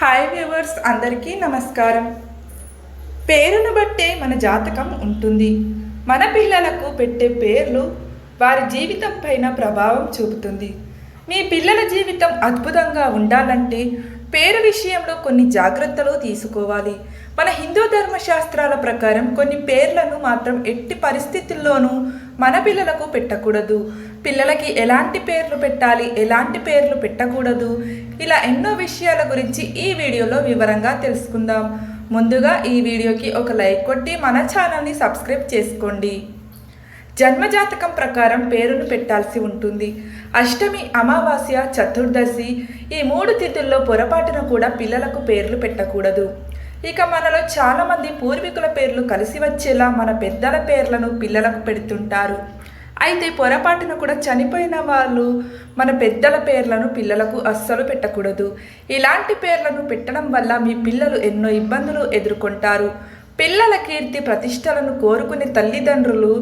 Hi viewers, అందరికీ నమస్కారం. పేరును బట్టే మన జాతకం ఉంటుంది. మన పిల్లలకు పెట్టే పేర్లు వారి జీవితం పైన ప్రభావం చూపుతుంది. మీ పిల్లల జీవితం అద్భుతంగా ఉండాలంటే పేరు విషయంలో కొన్ని జాగ్రత్తలు తీసుకోవాలి. మన హిందూ ధర్మశాస్త్రాల ప్రకారం కొన్ని పేర్లను మాత్రం ఎట్టి పరిస్థితుల్లోనూ మన పిల్లలకు పెట్టకూడదు. పిల్లలకి ఎలాంటి పేర్లు పెట్టాలి, ఎలాంటి పేర్లు పెట్టకూడదు, ఇలా ఎన్నో విషయాల గురించి ఈ వీడియోలో వివరంగా తెలుసుకుందాం. ముందుగా ఈ వీడియోకి ఒక లైక్ కొట్టి మన ఛానల్ని సబ్స్క్రైబ్ చేసుకోండి. జన్మజాతకం ప్రకారం పేరును పెట్టాల్సి ఉంటుంది. అష్టమి, అమావాస్య, చతుర్దశి ఈ 3 తిథుల్లో పొరపాటున కూడా పిల్లలకు పేర్లు పెట్టకూడదు. ఇక మనలో చాలామంది పూర్వీకుల పేర్లు కలిసి వచ్చేలా మన పెద్దల పేర్లను పిల్లలకు పెడుతుంటారు. అయితే పొరపాటున కూడా చనిపోయిన వాళ్ళు మన పెద్దల పేర్లను పిల్లలకు అస్సలు పెట్టకూడదు. ఇలాంటి పేర్లను పెట్టడం వల్ల మీ పిల్లలు ఎన్నో ఇబ్బందులు ఎదుర్కొంటారు. పిల్లల కీర్తి ప్రతిష్టలను కోరుకునే తల్లిదండ్రులు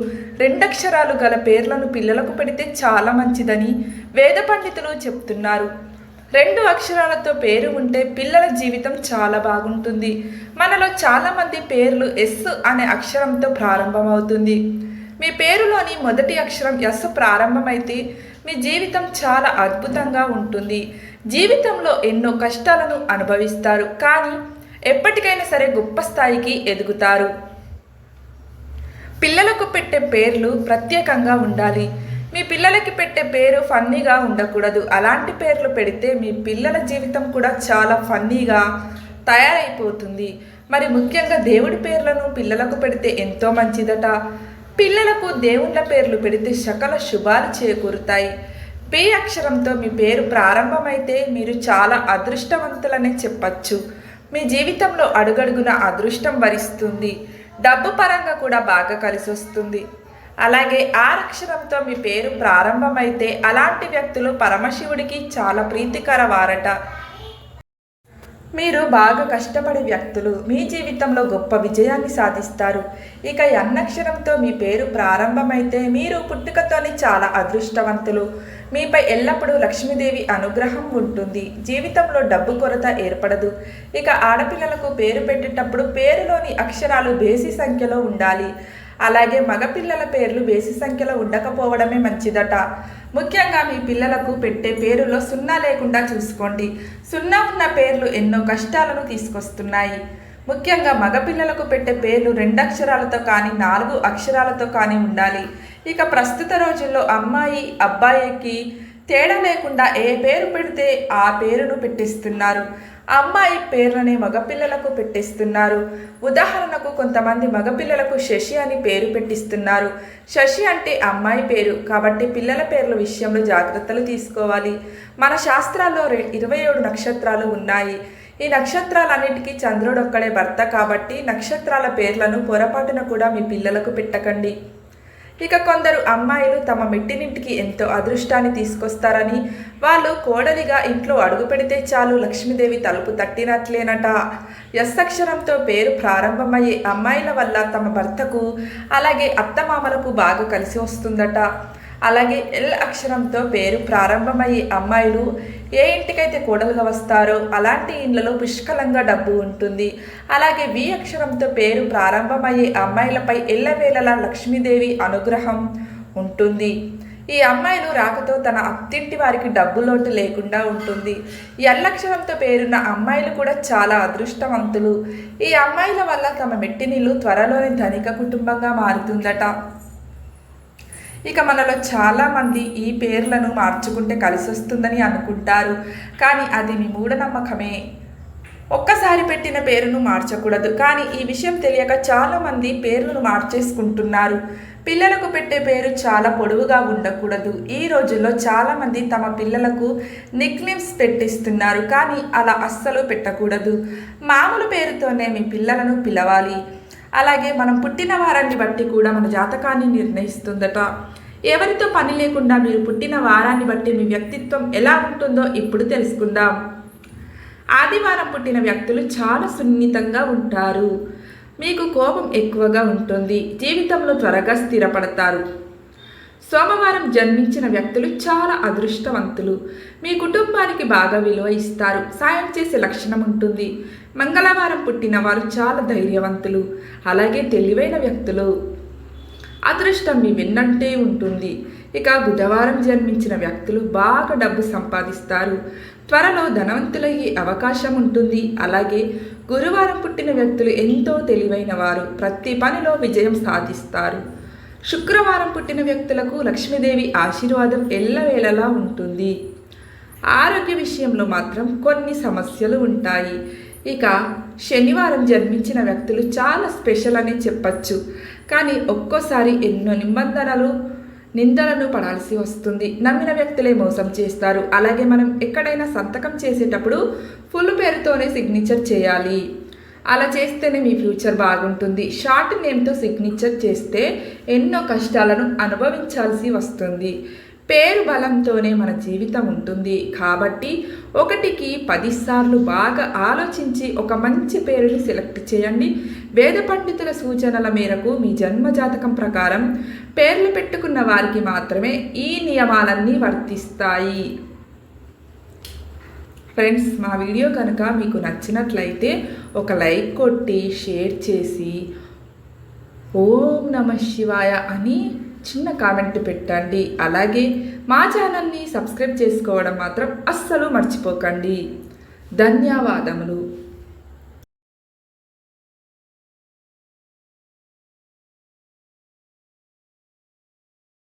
2 అక్షరాలు గల పేర్లను పిల్లలకు పెడితే చాలా మంచిదని వేద పండితులు చెప్తున్నారు. 2 అక్షరాలతో పేరు ఉంటే పిల్లల జీవితం చాలా బాగుంటుంది. మనలో చాలామంది పేర్లు ఎస్ అనే అక్షరంతో ప్రారంభమవుతుంది. మీ పేరులోని మొదటి అక్షరం ఎస్ ప్రారంభమైతే మీ జీవితం చాలా అద్భుతంగా ఉంటుంది. జీవితంలో ఎన్నో కష్టాలను అనుభవిస్తారు, కానీ ఎప్పటికైనా సరే గొప్ప స్థాయికి ఎదుగుతారు. పిల్లలకు పెట్టే పేర్లు ప్రత్యేకంగా ఉండాలి. మీ పిల్లలకి పెట్టే పేరు ఫన్నీగా ఉండకూడదు. అలాంటి పేర్లు పెడితే మీ పిల్లల జీవితం కూడా చాలా ఫన్నీగా తయారైపోతుంది. మరి ముఖ్యంగా దేవుడి పేర్లను పిల్లలకు పెడితే ఎంతో మంచిదట. పిల్లలకు దేవుళ్ళ పేర్లు పెడితే సకల శుభాలు చేకూరుతాయి. పి అక్షరంతో మీ పేరు ప్రారంభమైతే మీరు చాలా అదృష్టవంతులనే చెప్పచ్చు. మీ జీవితంలో అడుగడుగున అదృష్టం వరిస్తుంది. డబ్బు పరంగా కూడా బాగా కలిసి వస్తుంది. అలాగే 6 అక్షరంతో మీ పేరు ప్రారంభమైతే అలాంటి వ్యక్తులు పరమశివుడికి చాలా ప్రీతికర వారట. మీరు బాగా కష్టపడే వ్యక్తులు మీ జీవితంలో గొప్ప విజయాన్ని సాధిస్తారు. ఇక ఎన్ అక్షరంతో మీ పేరు ప్రారంభమైతే మీరు పుట్టుకతోని చాలా అదృష్టవంతులు. మీపై ఎల్లప్పుడూ లక్ష్మీదేవి అనుగ్రహం ఉంటుంది. జీవితంలో డబ్బు కొరత ఏర్పడదు. ఇక ఆడపిల్లలకు పేరు పెట్టేటప్పుడు పేరులోని అక్షరాలు బేసి సంఖ్యలో ఉండాలి. అలాగే మగపిల్లల పేర్లు బేసి సంఖ్యలో ఉండకపోవడమే మంచిదట. ముఖ్యంగా మీ పిల్లలకు పెట్టే పేరులో 0 లేకుండా చూసుకోండి. 0 ఉన్న పేర్లు ఎన్నో కష్టాలను తీసుకొస్తున్నాయి. ముఖ్యంగా మగపిల్లలకు పెట్టే పేర్లు 2 అక్షరాలతో కానీ 4 అక్షరాలతో కానీ ఉండాలి. ఇక ప్రస్తుత రోజుల్లో అమ్మాయి అబ్బాయికి తేడా లేకుండా ఏ పేరు పెడితే ఆ పేరును పెట్టిస్తున్నారు. అమ్మాయి పేర్లనే మగపిల్లలకు పెట్టిస్తున్నారు. ఉదాహరణకు కొంతమంది మగపిల్లలకు శశి అని పేరు పెట్టిస్తున్నారు. శశి అంటే అమ్మాయి పేరు కాబట్టి పిల్లల పేర్ల విషయంలో జాగ్రత్తలు తీసుకోవాలి. మన శాస్త్రాల్లో 27 నక్షత్రాలు ఉన్నాయి. ఈ నక్షత్రాలన్నిటికీ చంద్రుడు ఒక్కడే భర్త కాబట్టి నక్షత్రాల పేర్లను పొరపాటున కూడా మీ పిల్లలకు పెట్టకండి. ఇక కొందరు అమ్మాయిలు తమ మెట్టినింటికి ఎంతో అదృష్టాన్ని తీసుకొస్తారని, వాళ్ళు కోడలిగా ఇంట్లో అడుగు పెడితే చాలు లక్ష్మీదేవి తలుపు తట్టినట్లేనట. ఎస్ అక్షరంతో పేరు ప్రారంభమయ్యే అమ్మాయిల వల్ల తమ భర్తకు అలాగే అత్తమామలకు బాగా కలిసి వస్తుందట. అలాగే ఎల్ అక్షరంతో పేరు ప్రారంభమయ్యే అమ్మాయిలు ఏ ఇంటికైతే కోడలుగా వస్తారో అలాంటి ఇండ్లలో పుష్కలంగా డబ్బు ఉంటుంది. అలాగే వి అక్షరంతో పేరు ప్రారంభమయ్యే అమ్మాయిలపై ఎల్లవేళలా లక్ష్మీదేవి అనుగ్రహం ఉంటుంది. ఈ అమ్మాయిలు రాకతో తన అత్తింటి వారికి డబ్బు లోటు లేకుండా ఉంటుంది. ఎల్ అక్షరంతో పేరున్న అమ్మాయిలు కూడా చాలా అదృష్టవంతులు. ఈ అమ్మాయిల వల్ల తమ మెట్టినిల్లు త్వరలోనే ధనిక కుటుంబంగా మారుతుందట. ఇక మనలో చాలామంది ఈ పేర్లను మార్చుకుంటే కలిసి వస్తుందని అనుకుంటారు, కానీ అది మీ మూఢనమ్మకమే. ఒక్కసారి పెట్టిన పేరును మార్చకూడదు. కానీ ఈ విషయం తెలియక చాలామంది పేర్లను మార్చేసుకుంటున్నారు. పిల్లలకు పెట్టే పేరు చాలా పొడవుగా ఉండకూడదు. ఈ రోజుల్లో చాలామంది తమ పిల్లలకు నిక్నేమ్స్ పెట్టిస్తున్నారు, కానీ అలా అస్సలు పెట్టకూడదు. మామూలు పేరుతోనే మీ పిల్లలను పిలవాలి. అలాగే మనం పుట్టిన వారాన్ని బట్టి కూడా మన జాతకాన్ని నిర్ణయిస్తుందట. ఎవరితో పని లేకుండా మీరు పుట్టిన వారాన్ని బట్టి మీ వ్యక్తిత్వం ఎలా ఉంటుందో ఇప్పుడు తెలుసుకుందాం. ఆదివారం పుట్టిన వ్యక్తులు చాలా సున్నితంగా ఉంటారు. మీకు కోపం ఎక్కువగా ఉంటుంది. జీవితంలో త్వరగా స్థిరపడతారు. సోమవారం జన్మించిన వ్యక్తులు చాలా అదృష్టవంతులు. మీ కుటుంబానికి బాగా విలువ ఇస్తారు. సాయం చేసే లక్షణం ఉంటుంది. మంగళవారం పుట్టిన వారు చాలా ధైర్యవంతులు, అలాగే తెలివైన వ్యక్తులు. అదృష్టం మీ వెన్నంటే ఉంటుంది. ఇక బుధవారం జన్మించిన వ్యక్తులు బాగా డబ్బు సంపాదిస్తారు. త్వరలో ధనవంతులయ్యే అవకాశం ఉంటుంది. అలాగే గురువారం పుట్టిన వ్యక్తులు ఎంతో తెలివైన వారు, ప్రతి పనిలో విజయం సాధిస్తారు. శుక్రవారం పుట్టిన వ్యక్తులకు లక్ష్మీదేవి ఆశీర్వాదం ఎల్లవేళలా ఉంటుంది. ఆరోగ్య విషయంలో మాత్రం కొన్ని సమస్యలు ఉంటాయి. ఇక శనివారం జన్మించిన వ్యక్తులు చాలా స్పెషల్ అని చెప్పచ్చు. కానీ ఒక్కోసారి ఎన్నో నిందలను పడాల్సి వస్తుంది. నమ్మిన వ్యక్తులే మోసం చేస్తారు. అలాగే మనం ఎక్కడైనా సంతకం చేసేటప్పుడు ఫుల్ పేరుతోనే సిగ్నేచర్ చేయాలి. అలా చేస్తేనే మీ ఫ్యూచర్ బాగుంటుంది. షార్ట్ నేమ్తో సిగ్నేచర్ చేస్తే ఎన్నో కష్టాలను అనుభవించాల్సి వస్తుంది. పేరు బలంతోనే మన జీవితం ఉంటుంది. కాబట్టి 1కి 10 సార్లు బాగా ఆలోచించి ఒక మంచి పేరుని సెలెక్ట్ చేయండి. వేద పండితుల సూచనల మేరకు మీ జన్మజాతకం ప్రకారం పేర్లు పెట్టుకున్న వారికి మాత్రమే ఈ నియమాలన్నీ వర్తిస్తాయి. ఫ్రెండ్స్, మా వీడియో కనుక మీకు నచ్చినట్లయితే ఒక లైక్ కొట్టి షేర్ చేసి ఓం నమః శివాయ అని చిన్న కామెంట్ పెట్టండి. అలాగే మా ఛానల్ని సబ్స్క్రైబ్ చేసుకోవడం మాత్రం అస్సలు మర్చిపోకండి. ధన్యవాదములు.